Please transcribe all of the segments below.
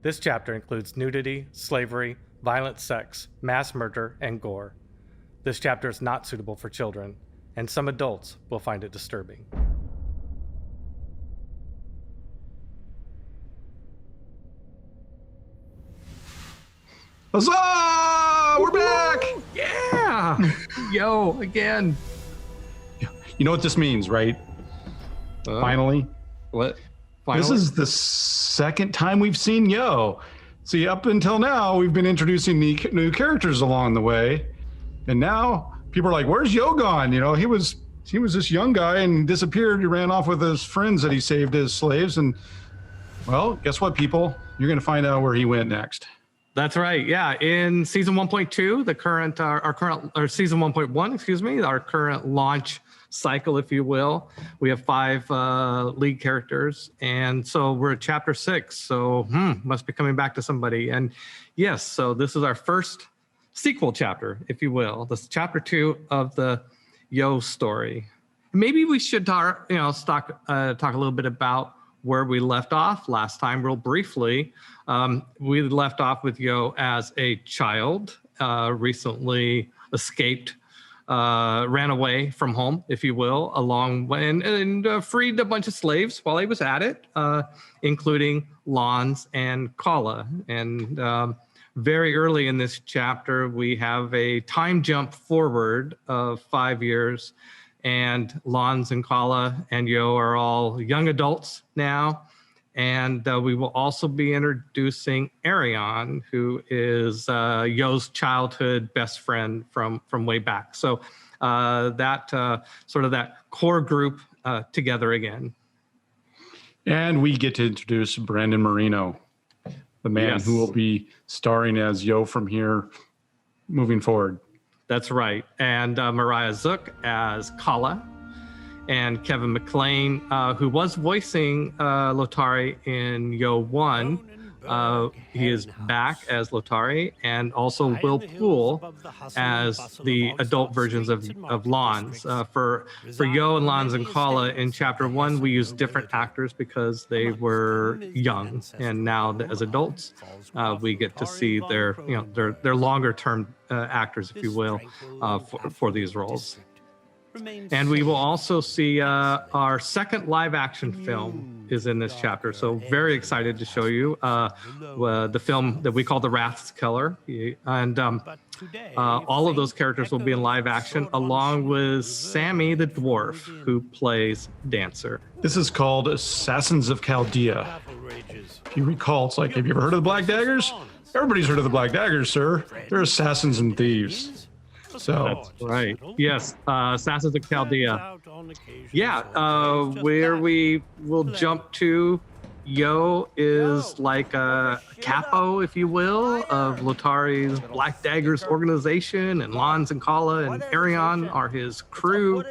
This chapter includes nudity, slavery, violent sex, mass murder, and gore. This chapter is not suitable for children, and some adults will find it disturbing. Huzzah! We're back! Yeah! Yo, again. You know what this means, right? Finally. What? Finally? This is the second time we've seen Yo. See, up until now, we've been introducing the new characters along the way. And now people are like, where's Yo gone? You know, he was this young guy and disappeared. He ran off with his friends that he saved as slaves. And, well, guess what, people? You're going to find out where he went next. That's right. Yeah. In season 1.2, or season 1.1, excuse me, our current launch cycle, if you will, we have 5 lead characters. And so we're at chapter 6. So must be coming back to somebody. And yes, so this is our first sequel chapter, if you will. This is chapter 2 of the Yo story. Maybe we should talk a little bit about where we left off last time, real briefly. We left off with Yo as a child, recently escaped, ran away from home, if you will, and freed a bunch of slaves while he was at it, including Lons and Kala. And very early in this chapter, we have a time jump forward of 5 years, and Lons and Kala and Yo are all young adults now. And we will also be introducing Arion, who is Yo's childhood best friend from way back. So that sort of that core group together again. And we get to introduce Brandon Moreno, the man who will be starring as Yo from here moving forward. That's right. And Mariah Zook as Kala. And Kevin Maclean, who was voicing Lotari in Yo 1. He is back as Lotari, and also Will Poole as the adult versions of Lons. For Yo and Lons and Kala in chapter 1, we used different actors because they were young, and now as adults, we get to see their longer term actors, if you will, for these roles. And we will also see our second live action film is in this chapter. So very excited to show you the film that we call The Wrath's Killer. And all of those characters will be in live action, along with Sammy the dwarf, who plays Dancer. This is called Assassins of Chaldea. If you recall, it's like, have you ever heard of the Black Daggers? Everybody's heard of the Black Daggers, sir. They're assassins and thieves. So that's right. Yes, Assassins of Chaldea. Yeah, where we will jump to, Yo is like a capo, if you will, of Lotari's Black Daggers organization, and Lons and Kala and Arion are his crew.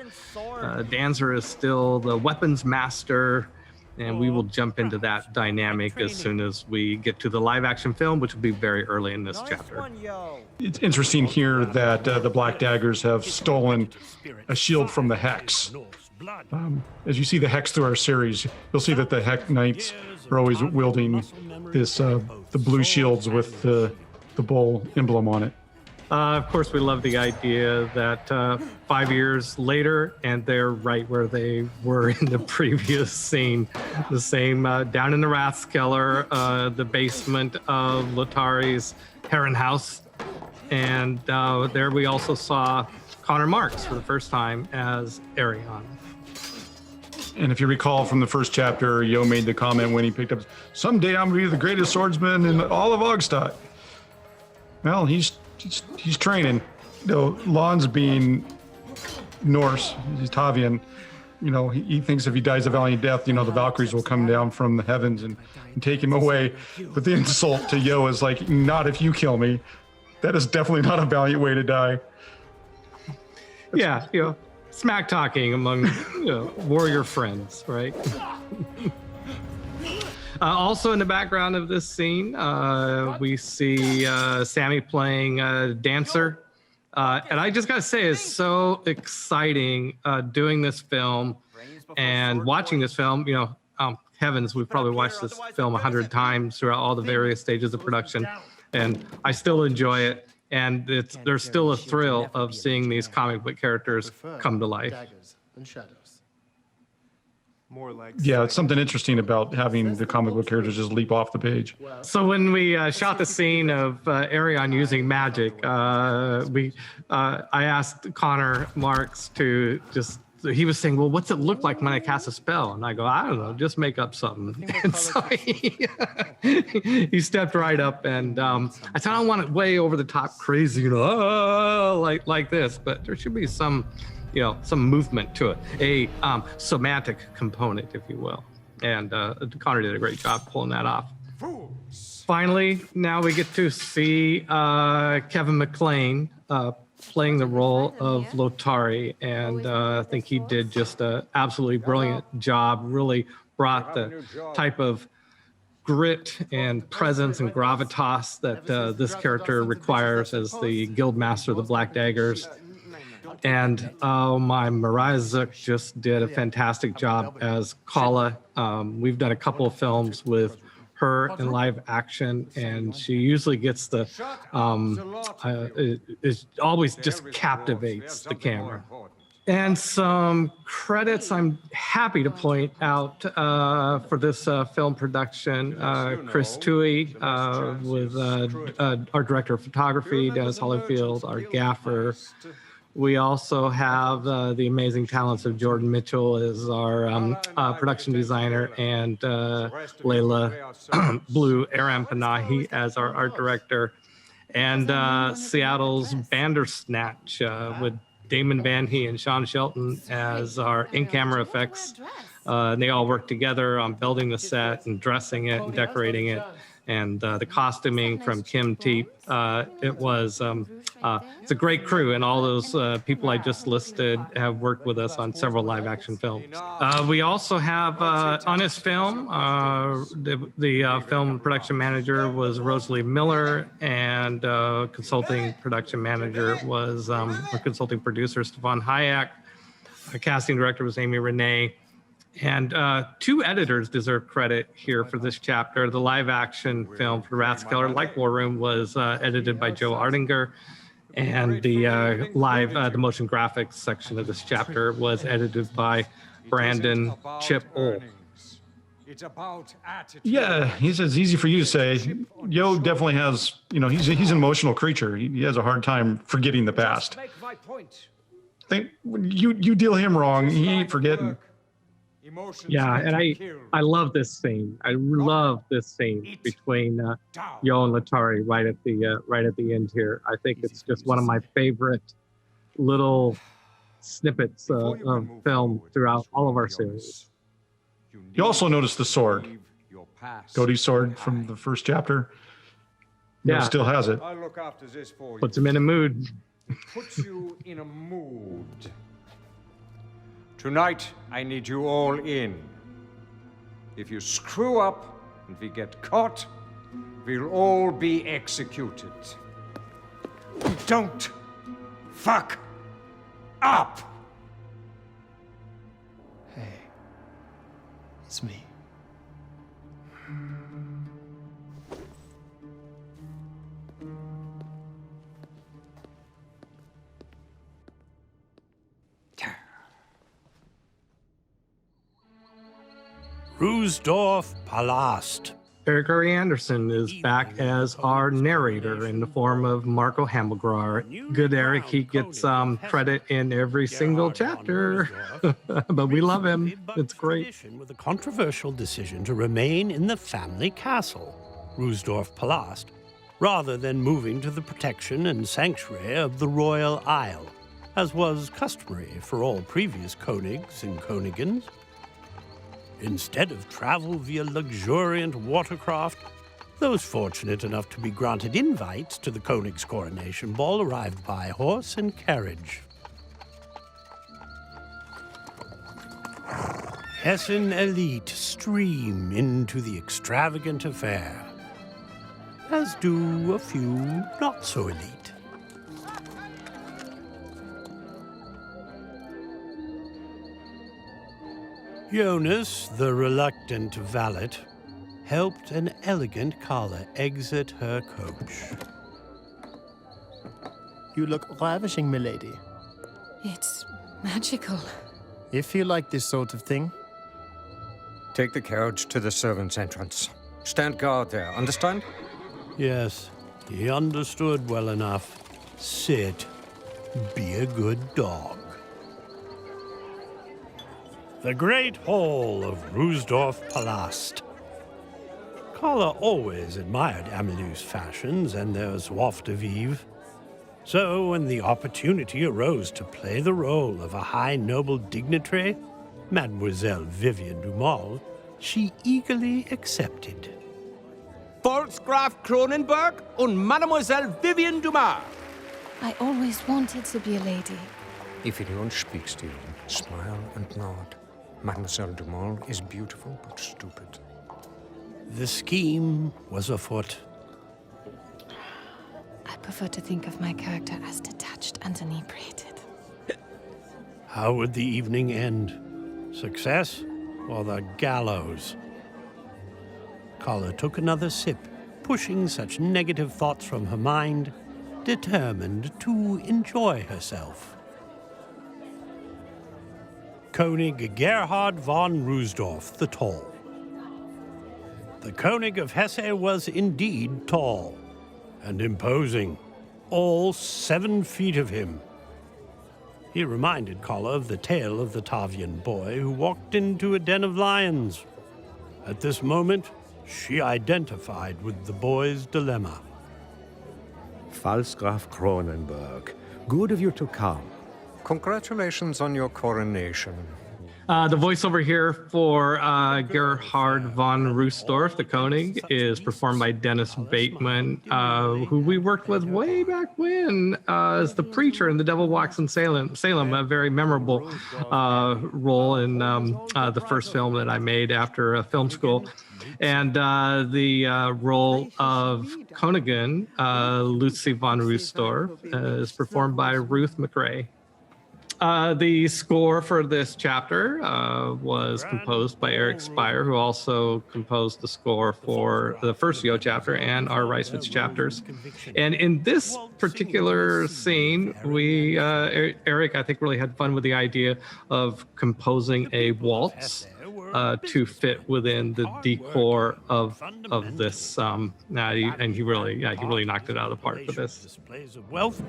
Dancer is still the weapons master. And we will jump into that dynamic as soon as we get to the live action film, which will be very early in this chapter. It's interesting here that the Black Daggers have stolen a shield from the Hex. As you see the Hex through our series, you'll see that the Hex Knights are always wielding this the blue shields with the bull emblem on it. Of course, we love the idea that 5 years later, and they're right where they were in the previous scene. The same down in the Wrath's Keller, the basement of Lotari's Heron House. And there we also saw Connor Marks for the first time as Arion. And if you recall from the first chapter, Yo made the comment when he picked up, someday I'm going to be the greatest swordsman in all of Ogstad. Well, he's training. You know, Lons being Norse, he's Tavjan. You know, he thinks if he dies a valiant death, you know, the Valkyries will come down from the heavens and take him away. But the insult to Yo is like, not if you kill me. That is definitely not a valiant way to die. Yeah, you know, smack talking among warrior friends, right? Also in the background of this scene, we see Sammy playing Dancer. And I just got to say, it's so exciting doing this film and watching this film. You know, heavens, we've probably watched this film 100 times throughout all the various stages of production, and I still enjoy it. And there's still a thrill of seeing these comic book characters come to life. Yeah, it's something interesting about having the comic book characters just leap off the page. So when we shot the scene of Arion using magic, I asked Connor Marks to just, he was saying, well, what's it look like when I cast a spell? And I go, I don't know, just make up something. And so he stepped right up, and I said, I don't want it way over the top crazy, you know, like this, but there should be some, you know, some movement to it, a somatic component, if you will. And Connor did a great job pulling that off. Finally, now we get to see Kevin Maclean playing the role of Lotari, and I think he did just an absolutely brilliant job, really brought the type of grit and presence and gravitas that this character requires as the guild master of the Black Daggers. And oh my, Mariah Zook just did a fantastic job as Kala. We've done a couple of films with her in live action, and she usually gets the, it always just captivates the camera. And some credits I'm happy to point out for this film production. Chris Toohey with our director of photography, Dennis Hollyfield, our gaffer. We also have the amazing talents of Jordan Mitchell as our production designer, and Layla Blue Aram Panahi as our art director, and Seattle's Bandersnatch with Damon Van Hee and Sean Shelton as our in-camera effects. And they all work together on building the set and dressing it and decorating it. And the costuming from Kim Teep. It's a great crew, and all those people I just listed have worked with us on several live action films. We also have on this film, the film production manager was Rosalie Miller, and consulting production manager was our consulting producer, Stefan Hayek. Our casting director was Amy Renee. And two editors deserve credit here for this chapter. The live action film for Rathskeller, like War Room, was edited by Joe Ardinger. And the the motion graphics section of this chapter was edited by Brandon Chip Ohl. Yeah, he says easy for you to say. Yo definitely has, you know, he's an emotional creature. He has a hard time forgetting the past. Think you deal him wrong, he ain't forgetting. Yeah, and I love this scene. I love this scene between Yo and Latari right at the end here. I think it's just one of my favorite little snippets of film throughout all of our series. You also notice the sword, Cody's sword from the first chapter. Yeah, still has it. Puts him in a mood. Puts you in a mood. Tonight, I need you all in. If you screw up and we get caught, we'll all be executed. Don't fuck up! Hey, it's me. Ruhsdorf Palast. Eric Curry Anderson is back as our narrator in the form of Marco Hamelgrar. Good Eric, he gets credit in every single chapter, but we love him. It's great. With a controversial decision to remain in the family castle, Ruhsdorf Palast, rather than moving to the protection and sanctuary of the Royal Isle, as was customary for all previous Königs and Königins. Instead of travel via luxuriant watercraft, those fortunate enough to be granted invites to the König's coronation ball arrived by horse and carriage. Hessen elite stream into the extravagant affair, as do a few not so elite. Jonas, the reluctant valet, helped an elegant caller exit her coach. You look ravishing, milady. It's magical. If you like this sort of thing, Take the carriage to the servants' entrance. Stand guard there, understand? Yes, he understood well enough. Sit. Be a good dog. The Great Hall of Rusdorf Palast. Carla always admired Amelu's fashions and their joie de vivre. So when the opportunity arose to play the role of a high noble dignitary, Mademoiselle Vivian Dumal, she eagerly accepted. Pfalzgraf Kronenberg und Mademoiselle Vivian Dumas. I always wanted to be a lady. If anyone speaks to you, smile and nod. Mademoiselle Dumal is beautiful but stupid. The scheme was afoot. I prefer to think of my character as detached and inebriated. How would the evening end? Success or the gallows? Carla took another sip, pushing such negative thoughts from her mind, determined to enjoy herself. König Gerhard von Rusdorf the Tall. The König of Hesse was indeed tall and imposing, all 7 feet of him. He reminded Carla of the tale of the Tavjan boy who walked into a den of lions. At this moment, she identified with the boy's dilemma. Pfalzgraf Kronenberg, good of you to come. Congratulations on your coronation. The voiceover here for Gerhard von Rusdorf, the König, is performed by Dennis Bateman, who we worked with way back when as the preacher in The Devil Walks in Salem, a very memorable role in the first film that I made after film school. And the role of Königin, Lucy von Rusdorf, is performed by Ruth McRae. The score for this chapter was composed by Eric Spire, who also composed the score for the first Yo chapter and our Ricewitz chapters. And in this particular scene, Eric, I think, really had fun with the idea of composing a waltz to fit within the decor of this. And he really knocked it out of the park for this. Displays of wealth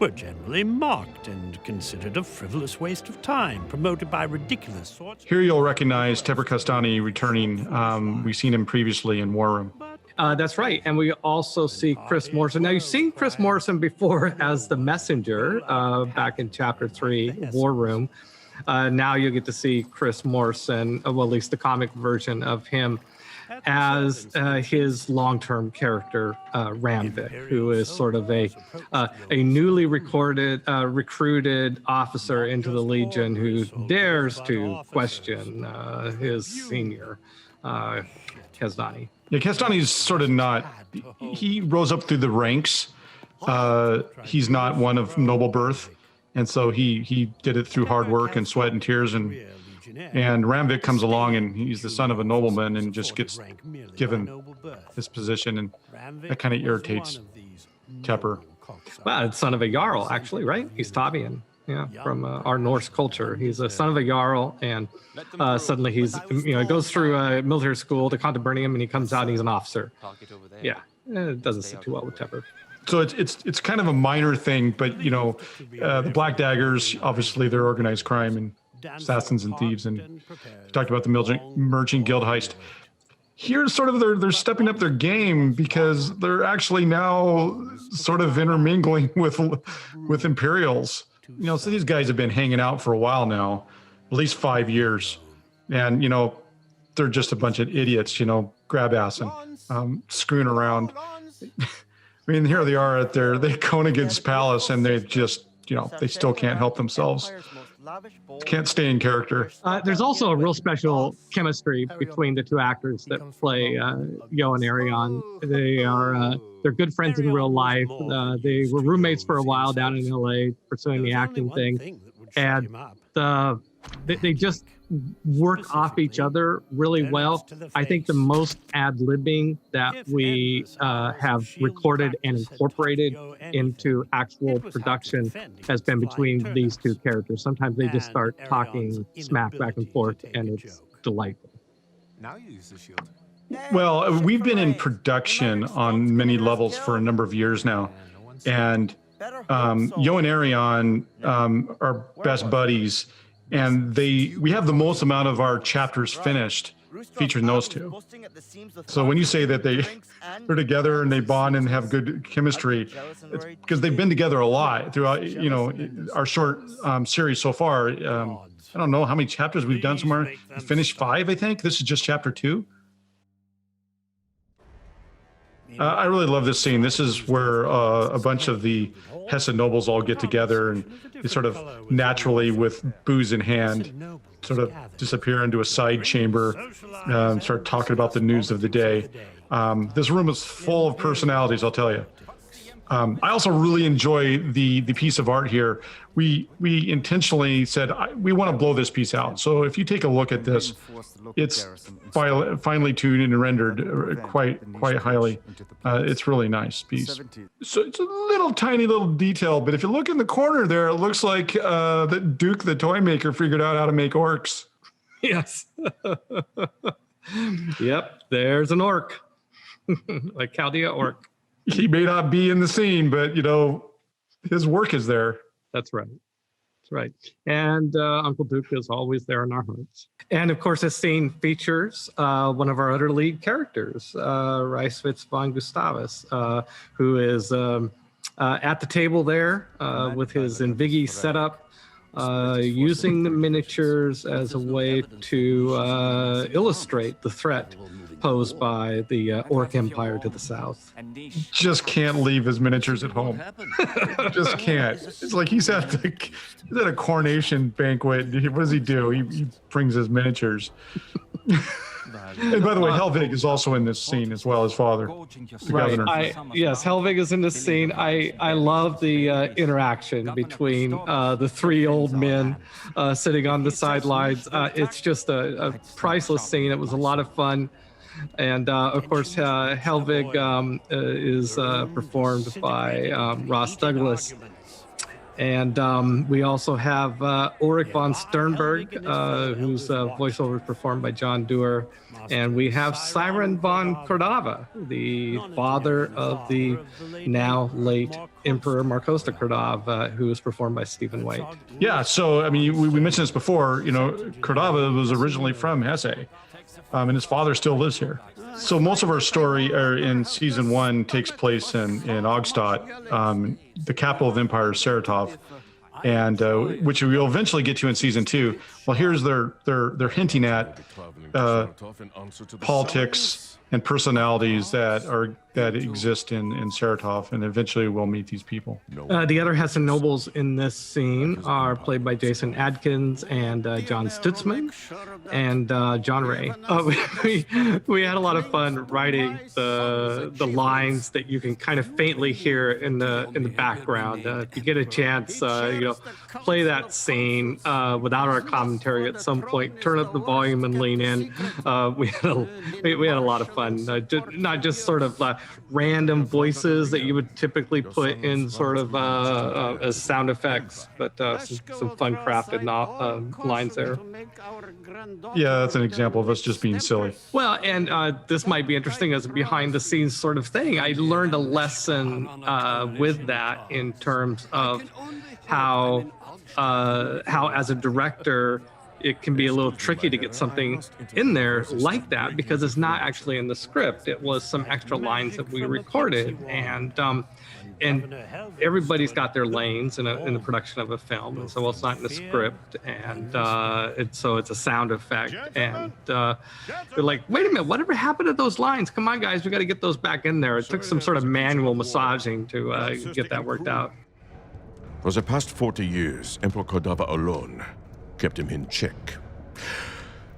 were generally mocked and considered a frivolous waste of time, promoted by ridiculous sorts. Here you'll recognize Tepper Castani returning. We've seen him previously in War Room. That's right. And we also see Chris Morrison. Now, you've seen Chris Morrison before as the messenger back in Chapter 3, War Room. Now you'll get to see Chris Morrison, well, at least the comic version of him, as his long-term character, Ramvik, who is sort of a newly recruited officer into the Legion who dares to question his senior, Kazdani. Yeah, Castani's sort of not, he rose up through the ranks. He's not one of noble birth. And so he did it through hard work and sweat and tears. And Ramvik comes along and he's the son of a nobleman and just gets given this position. And that kind of irritates Tepper. Well, it's son of a Jarl, actually, right? He's Tavjan, from our Norse culture. He's a son of a Jarl, and suddenly he's, goes through military school to Contubernum, and he comes out and he's an officer. Yeah, it doesn't sit too well with Tepper. So it's kind of a minor thing, but the Black Daggers, obviously they're organized crime and assassins and thieves, and you talked about the merchant guild heist. Here's sort of they're stepping up their game because they're actually now sort of intermingling with Imperials. So these guys have been hanging out for a while now, at least 5 years, and they're just a bunch of idiots, grab ass and screwing around. I mean, here they are at their König's palace, and they just, they still can't help themselves. Can't stay in character. There's also a real special chemistry between the two actors that play Yo and Arion. They're good friends in real life. They were roommates for a while down in LA pursuing the acting thing, and they just work off each other really well. I think the most ad-libbing that we have recorded and incorporated into actual production has been between these two characters. Sometimes they just start talking smack back and forth, and it's delightful. Now you use the shield. Well, we've been in production on many levels for a number of years now, and Yo and Arion are best buddies, and we have the most amount of our chapters finished featuring those two. So when you say that they're together and they bond and have good chemistry, it's because they've been together a lot throughout, our short series so far. I don't know how many chapters we've done somewhere. We finished 5, I think. This is just chapter 2. I really love this scene. This is where a bunch of the Hesse nobles all get together and they sort of naturally, with booze in hand, sort of disappear into a side chamber and start talking about the news of the day. This room is full of personalities, I'll tell you. I also really enjoy the piece of art here. We intentionally said we want to blow this piece out. So if you take a look at this, it's finely tuned and rendered quite highly. It's really nice piece. So it's a little tiny little detail, but if you look in the corner there, it looks like that Duke the toy maker figured out how to make orcs. Yes. Yep, there's an orc, a Chaldea orc. He may not be in the scene, but his work is there. That's right. That's right. And Uncle Duke is always there in our hearts. And of course, this scene features one of our other lead characters, Reiswitz von Gustavus, who is at the table there with his Invigi setup, using the miniatures as a way to illustrate the threat posed by the Orc Empire to the south. Just can't leave his miniatures at home. Just can't. It's like he's at a coronation banquet. What does he do? He brings his miniatures. And by the way, Helvig is also in this scene as well as father, the governor. Yes, Helvig is in this scene. I love the interaction between the 3 old men sitting on the sidelines. It's just a priceless scene. It was a lot of fun. And of course, Helvig is performed by Ross Douglas. And we also have Ulrich von Sternberg, whose voiceover is performed by John Dewar. And we have Siren von Cordova, the father of the now late Emperor Marcosta Cordova, who is performed by Stephen White. Yeah, so, I mean, we mentioned this before, Cordova was originally from Hesse, and his father still lives here. So most of our story in season 1 takes place in Ogstadt, the capital of Empire, Saratov, and which we will eventually get to in season 2. Well, here's they're hinting at politics and personalities that exist in Saratov, and eventually we'll meet these people. The other Hessen nobles in this scene are played by Jason Adkins and John Stutzman and John Ray. We had a lot of fun writing the lines that you can kind of faintly hear in the background. If you get a chance, play that scene without our commentary at some point. Turn up the volume and lean in. We had a lot of fun. Not just sort of random voices that you would typically put in sort of as sound effects, but some fun crafted lines there. Yeah, that's an example of us just being silly. Well, and this might be interesting as a behind the scenes sort of thing. I learned a lesson with that in terms of how as a director, it can be a little tricky to get something in there like that because it's not actually in the script. It was some extra lines that we recorded, and everybody's got their lanes in the production of a film, and so it's not in the script, and so it's a sound effect, and they're like, wait a minute, whatever happened to those lines? Come on, guys, we got to get those back in there. It took some sort of manual massaging to get that worked out. For the past 40 years, Emperor Cordova alone kept him in check.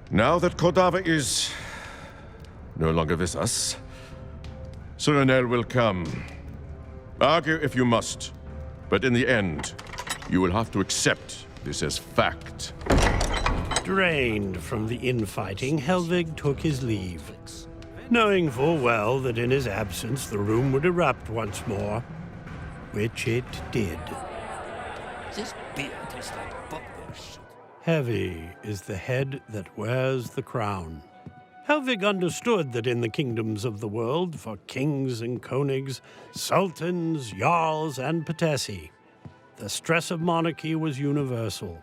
Now that Cordova is no longer with us, Surinel will come. Argue if you must, but in the end, you will have to accept this as fact. drained from the infighting, Helvig took his leave, knowing full well that in his absence the room would erupt once more, which it did. This beer tastes like buckwheat. Heavy is the head that wears the crown. Helvig understood that in the kingdoms of the world, for kings and königs, sultans, jarls, and patessi, the stress of monarchy was universal.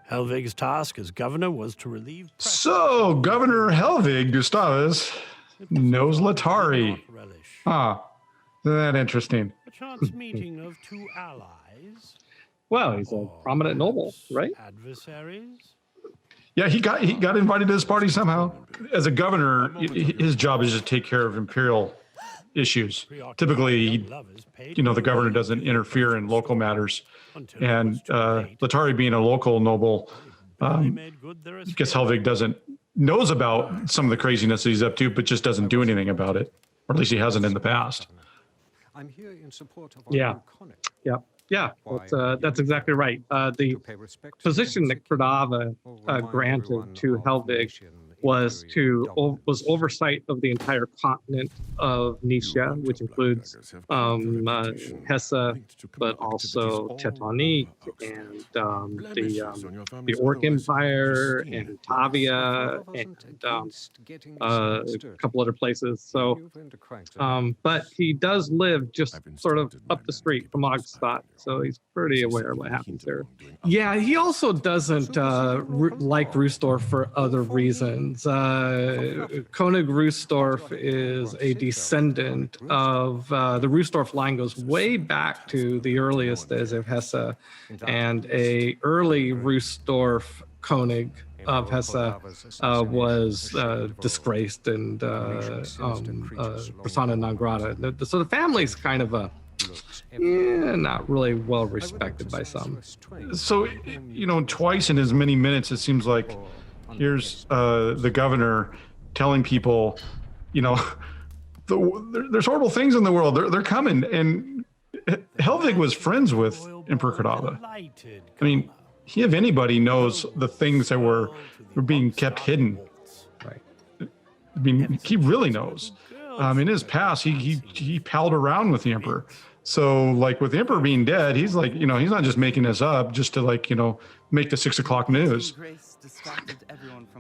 Helvig's task as governor was to relieve... So, Governor Helvig Gustavus knows Latari. Ah, isn't that interesting? A chance meeting of two allies. Well, he's a prominent noble, right? Adversaries. Yeah, he got invited to this party somehow. As a governor, his job is to take care of imperial issues. Typically, the governor doesn't interfere in local matters. And Latari being a local noble, I guess Helvig knows about some of the craziness that he's up to, but just doesn't do anything about it. Or at least he hasn't in the past. I'm here in support of Yeah, that's exactly right. The position that Cordava granted to Helvig was oversight of the entire continent of Nisha, which includes Hesse, but also Teutonic and the Orc Empire and Tavia and a couple other places. So, but he does live just sort of up the street from Ogstad, so he's pretty aware of what happens there. Yeah, he also doesn't like Rüstorf for other reasons. König Rüstorf is a descendant of the Rüstorf line goes way back to the earliest days of Hesse, and a early Rüstorf König of Hesse was disgraced and persona non grata. So the family's kind of not really well respected by some. So, twice in as many minutes, it seems like here's the governor telling people, there's horrible things in the world. They're coming. And Helvig was friends with Emperor Cordava. I mean, he, if anybody, knows the things that were being kept hidden. Right. I mean, he really knows. In his past, he palled around with the emperor. So, like, with the emperor being dead, he's like, he's not just making this up just to, like, make the 6 o'clock news.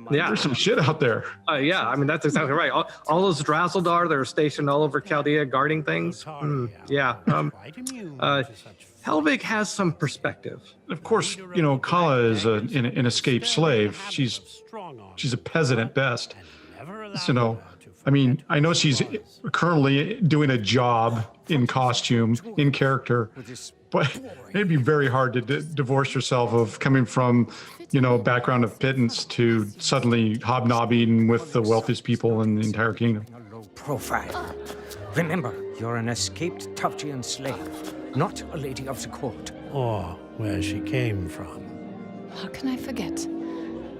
Yeah, there's some shit out there. Yeah, I mean, that's exactly right. All those Drazeldar that are stationed all over Chaldea guarding things. Helvig has some perspective. Of course, Kala is an escaped slave. She's a peasant at best. So, I mean, I know she's currently doing a job in costume, in character, but it'd be very hard to divorce yourself of coming from, background of pittance to suddenly hobnobbing with the wealthiest people in the entire kingdom. Low profile. Remember, you're an escaped Tavjan slave, not a lady of the court. Or where she came from. How can I forget?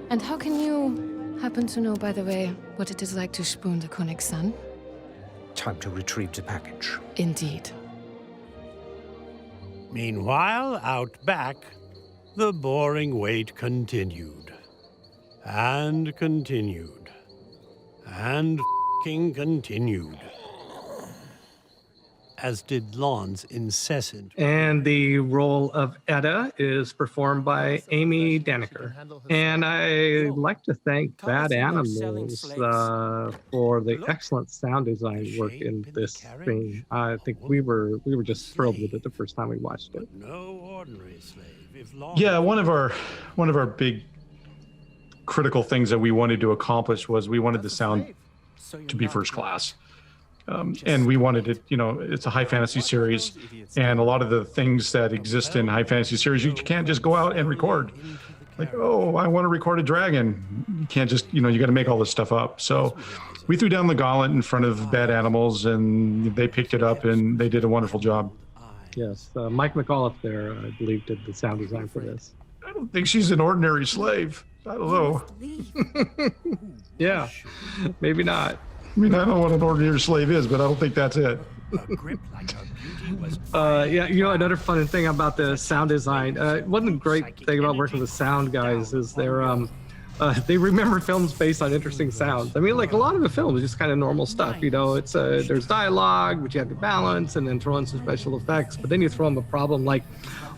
And how can you happen to know, by the way, what it is like to spoon the Konig's son? Time to retrieve the package. Indeed. Meanwhile, out back, the boring wait continued. And continued. And f***ing continued. As did Lon's incessant. And the role of Edda is performed by Amy Daniker. And I like to thank Bad Animals for the excellent sound design work in this thing. I think we were just thrilled with it the first time we watched it. No ordinary slave. Yeah, one of our big critical things that we wanted to accomplish was we wanted the sound to be first class. And we wanted it, it's a high fantasy series, and a lot of the things that exist in high fantasy series, you can't just go out and record. Like, oh, I want to record a dragon. You can't just, you got to make all this stuff up. So we threw down the gauntlet in front of Bad Animals, and they picked it up, and they did a wonderful job. Yes, Mike McAuliffe there, I believe, did the sound design for this. I don't think she's an ordinary slave. I don't know. Yeah, maybe not. I mean, I don't know what an ordinary slave is, but I don't think that's it. Yeah, another fun thing about the sound design. One great thing about working with sound guys is they remember films based on interesting sounds. I mean, like a lot of the film is just kind of normal stuff. It's there's dialogue, which you have to balance, and then throw in some special effects. But then you throw in a problem like,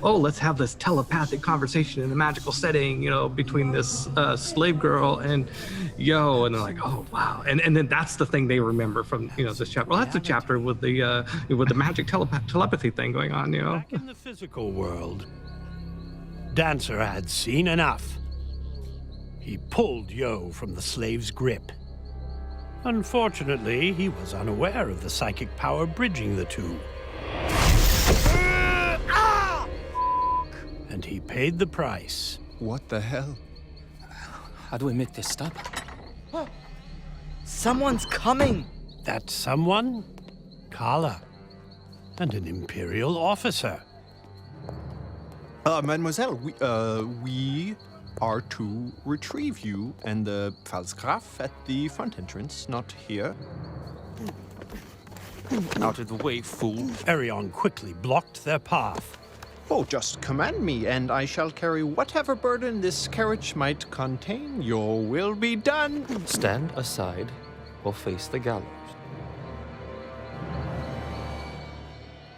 oh, let's have this telepathic conversation in a magical setting, between this slave girl and Yo, and they're like, oh wow, and then that's the thing they remember from this chapter. Well, that's the chapter with the magic telepathy thing going on. Back in the physical world, Dancer had seen enough. He pulled Yo from the slave's grip. Unfortunately, he was unaware of the psychic power bridging the two. And he paid the price. What the hell? How do we make this stop? Someone's coming! That someone? Kala. And an Imperial officer. Mademoiselle, we are to retrieve you and the Pfalzgraf at the front entrance, not here. Out of the way, fool. Arion quickly blocked their path. Oh, just command me, and I shall carry whatever burden this carriage might contain. Your will be done. Stand aside or face the gallows.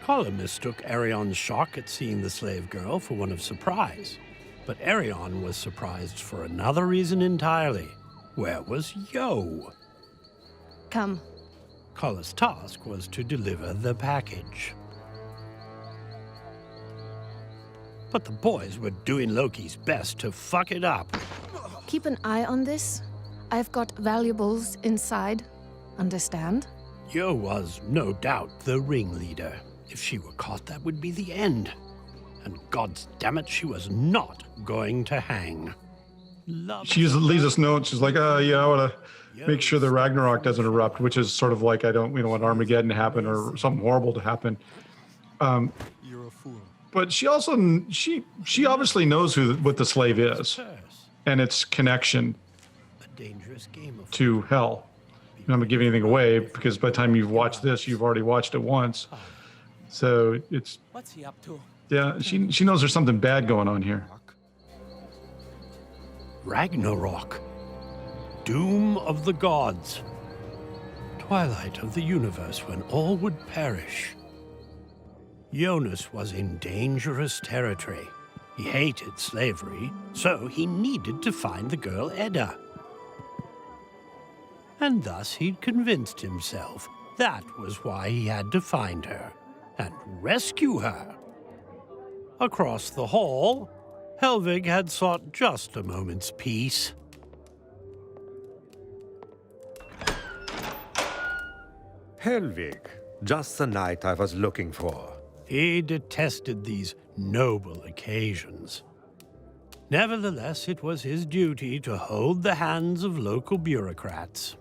Kala mistook Arion's shock at seeing the slave girl for one of surprise. But Arion was surprised for another reason entirely. Where was Yo? Come. Kala's task was to deliver the package. But the boys were doing Loki's best to fuck it up. Keep an eye on this. I've got valuables inside. Understand? Yo was, no doubt, the ringleader. If she were caught, that would be the end. And God's damn it, she was not going to hang. She leaves us notes. She's like, I want to make sure the Ragnarok doesn't erupt, which is sort of like, we don't want Armageddon to happen or something horrible to happen. You're a fool. But she also, she obviously knows what the slave is and its connection to hell. I'm not going to give anything away because by the time you've watched this, you've already watched it once. So it's... What's he up to? Yeah, she knows there's something bad going on here. Ragnarok. Doom of the gods. Twilight of the universe when all would perish. Jonas was in dangerous territory. He hated slavery, so he needed to find the girl Edda. And thus he'd convinced himself that was why he had to find her and rescue her. Across the hall, Helvig had sought just a moment's peace. Helvig, just the night I was looking for. He detested these noble occasions. Nevertheless, it was his duty to hold the hands of local bureaucrats.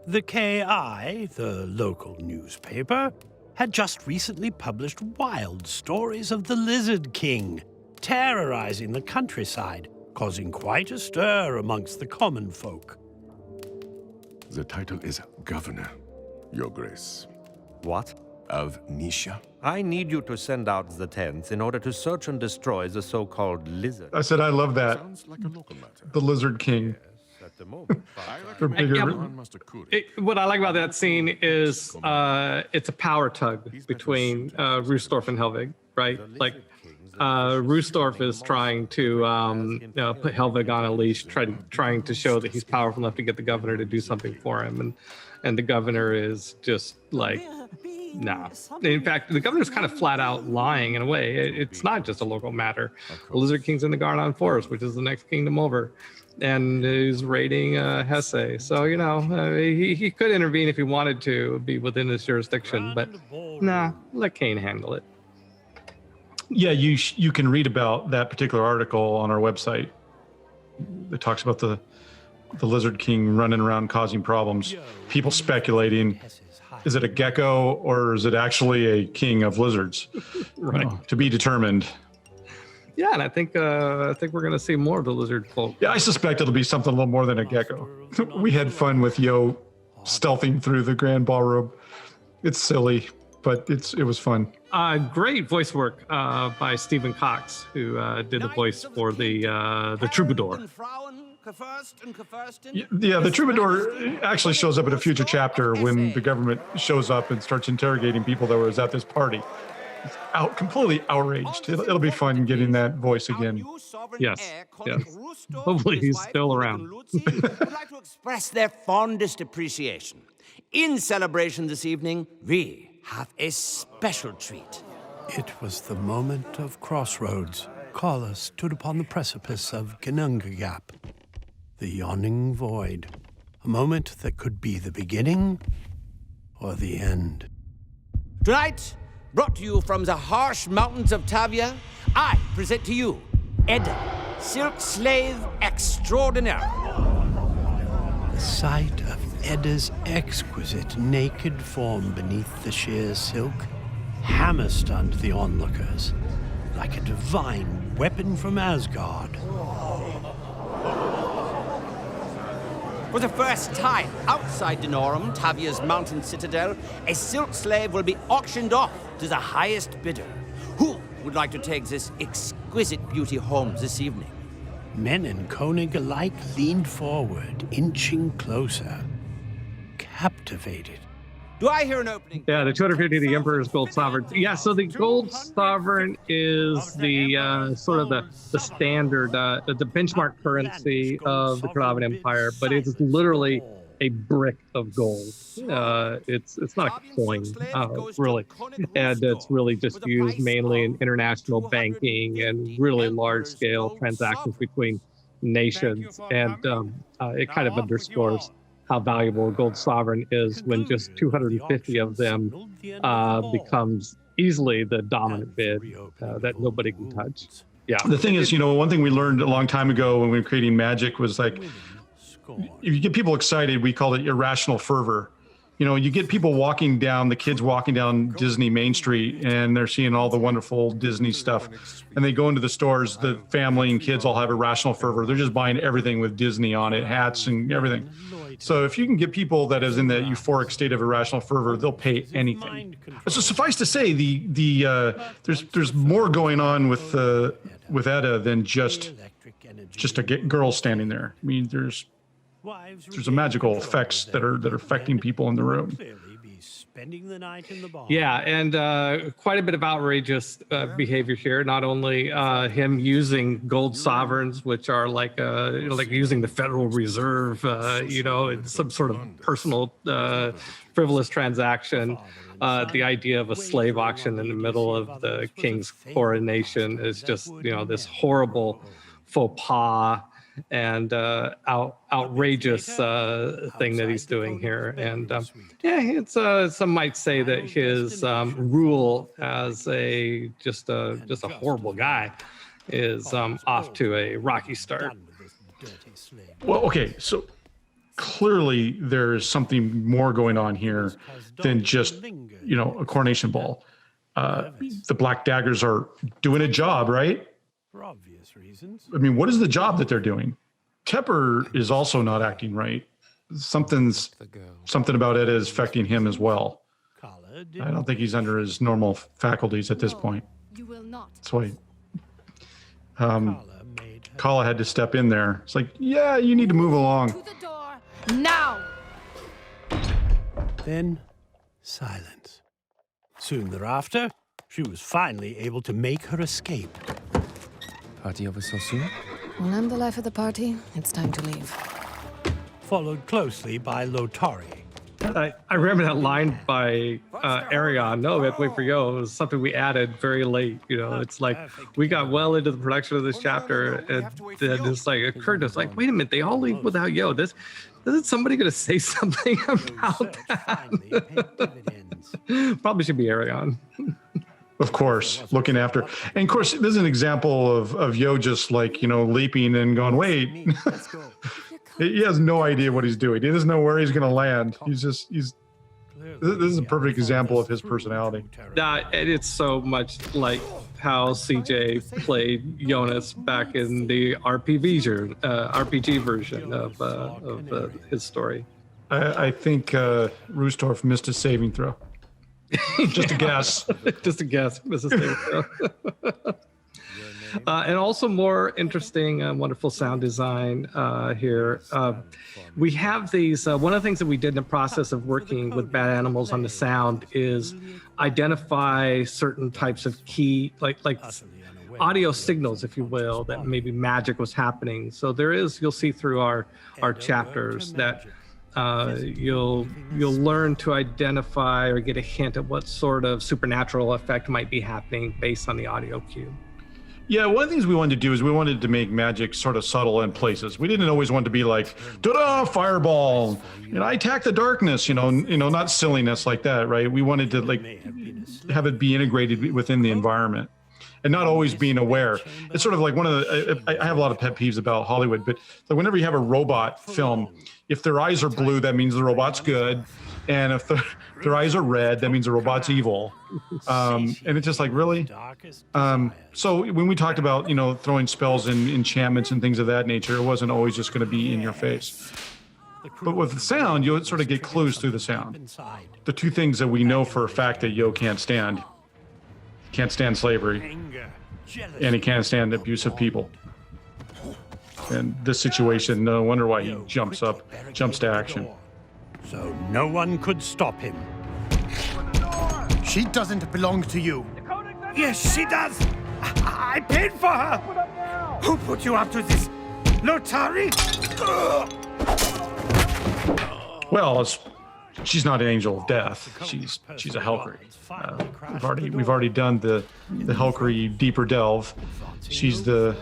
The KI, the local newspaper, had just recently published wild stories of the Lizard King, terrorizing the countryside, causing quite a stir amongst the common folk. The title is Governor, Your Grace. What? Of Nisha. I need you to send out the tents in order to search and destroy the so-called lizard. I said I love that. Sounds like a local matter. The Lizard King. At the moment. What I like about that scene is it's a power tug between Roostorff and Helvig, right? Like Roostorff is trying to put Helvig on a leash, trying to show that he's powerful enough to get the governor to do something for him, and the governor is just like, nah. In fact, the governor's kind of flat out lying in a way. It's not just a local matter. The Lizard King's in the Garnon Forest, which is the next kingdom over, and he's raiding Hesse. So, he could intervene if he wanted to, be within his jurisdiction, but nah, let Kane handle it. Yeah, you can read about that particular article on our website. It talks about the Lizard King running around causing problems. People speculating, is it a gecko or is it actually a king of lizards? Right. To be determined. Yeah, and I think we're going to see more of the lizard folk. Yeah, I suspect it'll be something a little more than a gecko. We had fun with Yo stealthing through the grand ballroom. It's silly. but it was fun. Great voice work by Stephen Cox, who did the voice for the Troubadour. Yeah, the Troubadour actually shows up in a future chapter when the government shows up and starts interrogating people that was at this party. It's completely outraged. It'll be fun getting that voice again. Yes. Hopefully he's still around. would like to express their fondest appreciation. In celebration this evening, we have a special treat. It was the moment of crossroads. Kala stood upon the precipice of Kanunga Gap, the yawning void. A moment that could be the beginning or the end. Tonight, brought to you from the harsh mountains of Tavjan, I present to you Edda, silk slave extraordinaire. The sight of Edda's exquisite naked form beneath the sheer silk hammer-stunned the onlookers like a divine weapon from Asgard. For the first time outside Denorum, Tavia's mountain citadel, a silk slave will be auctioned off to the highest bidder. Who would like to take this exquisite beauty home this evening? Men and Koenig alike leaned forward, inching closer, captivated. Do I hear an opening? Yeah, the 250 of the Emperor's Gold Sovereign. Yeah, so the Gold Sovereign is the sort of the standard, the benchmark currency of the Kadavan Empire, but it's literally a brick of gold. It's not a coin, really, and it's really just used mainly in international banking and really large-scale transactions between nations, and it kind of underscores how valuable a gold sovereign is when just 250 of them becomes easily the dominant bid that nobody can touch. Yeah. The thing is, one thing we learned a long time ago when we were creating magic was like, if you get people excited, we call it irrational fervor. You get people the kids walking down Disney Main Street, and they're seeing all the wonderful Disney stuff. And they go into the stores, the family and kids all have irrational fervor. They're just buying everything with Disney on it, hats and everything. So if you can get people that is in that euphoric state of irrational fervor, they'll pay anything. So suffice to say, there's more going on with Edda than just a girl standing there. I mean, there's a magical effects that are affecting people in the room. Yeah, and quite a bit of outrageous behavior here. Not only him using gold sovereigns, which are like using the Federal Reserve, in some sort of personal frivolous transaction. The idea of a slave auction in the middle of the king's coronation is just this horrible faux pas and outrageous thing that he's doing here. And it's some might say that his rule as just a horrible guy is off to a rocky start. Well, okay, so clearly there's something more going on here than just a coronation ball. The Black Daggers are doing a job, right? For obvious reasons. I mean, what is the job that they're doing? Tepper is also not acting right. Something about it is affecting him as well. I don't think he's under his normal faculties at this point. You will not. That's why Kala had to step in there. It's like, yeah, you need to move along. To the door now. Then silence. Soon thereafter, she was finally able to make her escape. Party over so soon? When I'm the life of the party, it's time to leave. Followed closely by Lotari. I remember that line by Arion. No, we have to wait for Yo. It was something we added very late. It's like we got well into the production of this chapter, and then it's like occurred to us, like, wait a minute, they all leave without Yo. Isn't somebody going to say something about that? Probably should be Arion. Of course, looking after. And of course, this is an example of Yo just leaping and going, wait. He has no idea what he's doing. He doesn't know where he's going to land. This is a perfect example of his personality. And it's so much like how CJ played Jonas back in the RPG version of his story. I think Roostorff missed his saving throw. Just a guess. Just a guess. Mrs. David. And also more interesting, wonderful sound design here. We have these, one of the things that we did in the process of working with Bad Animals on the sound is identify certain types of key, like audio signals, if you will, that maybe magic was happening. So there is, you'll see through our chapters that you'll learn to identify or get a hint at what sort of supernatural effect might be happening based on the audio cue. Yeah, one of the things we wanted to do is we wanted to make magic sort of subtle in places. We didn't always want to be like, ta-da, fireball, I attack the darkness, not silliness like that, right? We wanted to have it be integrated within the environment and not always being aware. It's sort of like I have a lot of pet peeves about Hollywood, but like whenever you have a robot film, if their eyes are blue, that means the robot's good. And if their eyes are red, that means the robot's evil. And it's just like, really? So when we talked about, throwing spells and enchantments and things of that nature, it wasn't always just going to be in your face. But with the sound, you'll sort of get clues through the sound. The two things that we know for a fact that Yo can't stand. He can't stand slavery. And he can't stand abusive people. And this situation, no wonder why he jumps to action. So no one could stop him. She doesn't belong to you. Yes, she does. I paid for her. Who put you up to this, Lotari? Well, she's not an angel of death. She's a Helcree. We've already done the Helcree deeper delve. She's a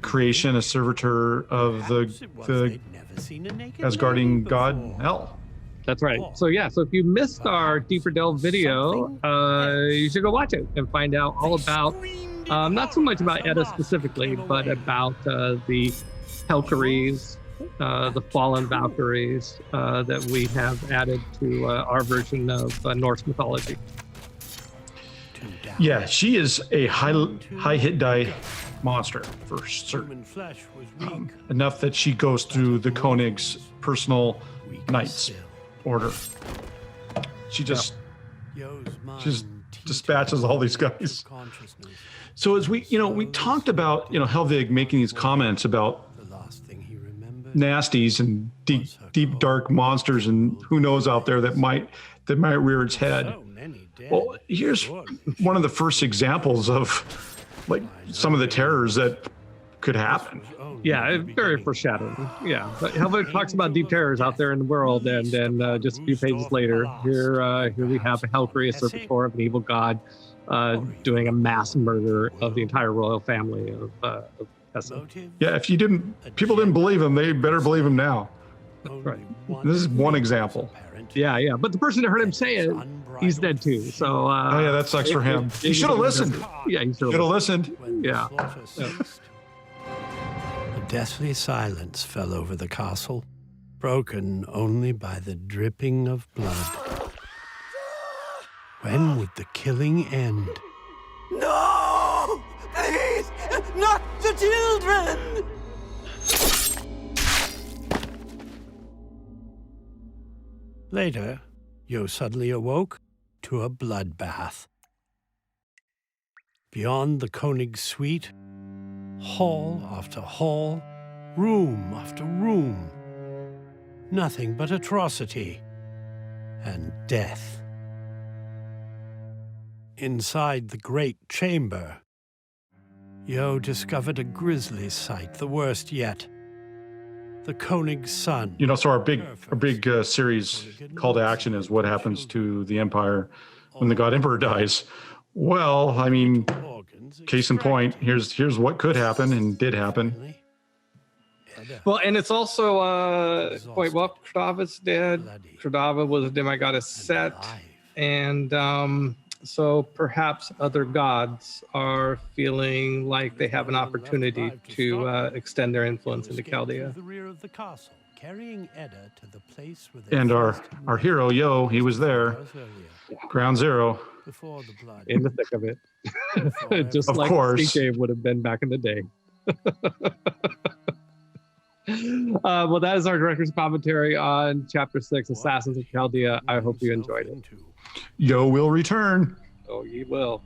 creation, a servitor of the Asgardian god Hel. That's right. So if you missed our Deeper Delve video, you should go watch it and find out all about, not so much about Edda specifically, but about the Helcrees, the fallen Valkyries that we have added to our version of Norse mythology. Yeah, she is a high hit die monster for certain. Enough that she goes through the Koenig's personal knights order. She just dispatches all these guys. So as we talked about, Helvig making these comments about nasties and deep dark monsters and who knows out there that might rear its head. Well, here's one of the first examples of some of the terrors that could happen. Yeah, very foreshadowing. Yeah, but Helvig talks about deep terrors out there in the world, and then just a few pages later, here we have a Helcree, a servitor of an evil god, doing a mass murder of the entire royal family of Hessen. Yeah, if people didn't believe him, they better believe him now. Right. This is one example. Yeah, but the person that heard him say it, he's dead too. So. Oh yeah, that sucks for him. He should have listened. Yeah, he should have listened. Yeah. A deathly silence fell over the castle, broken only by the dripping of blood. When would the killing end? No! Please! Not the children! Later, Yo suddenly awoke to a bloodbath. Beyond the Koenig's suite, hall after hall, room after room. Nothing but atrocity and death. Inside the great chamber, Yo discovered a grisly sight, the worst yet. The Koenig's son. So our big series call to action is what happens to the Empire when the God Emperor dies. Well, I mean, case in point, here's what could happen and did happen. Well, and it's also Kradava's dead. Kradava was a demigod set, and so perhaps other gods are feeling like they have an opportunity to extend their influence into Chaldea. And our hero, Yo, he was there. Ground zero. In the thick of it. Just of like course. CJ would have been back in the day. Well, that is our director's commentary on Chapter 6, Assassins of Chaldea. I hope you enjoyed it. Yo will return. Oh, ye will.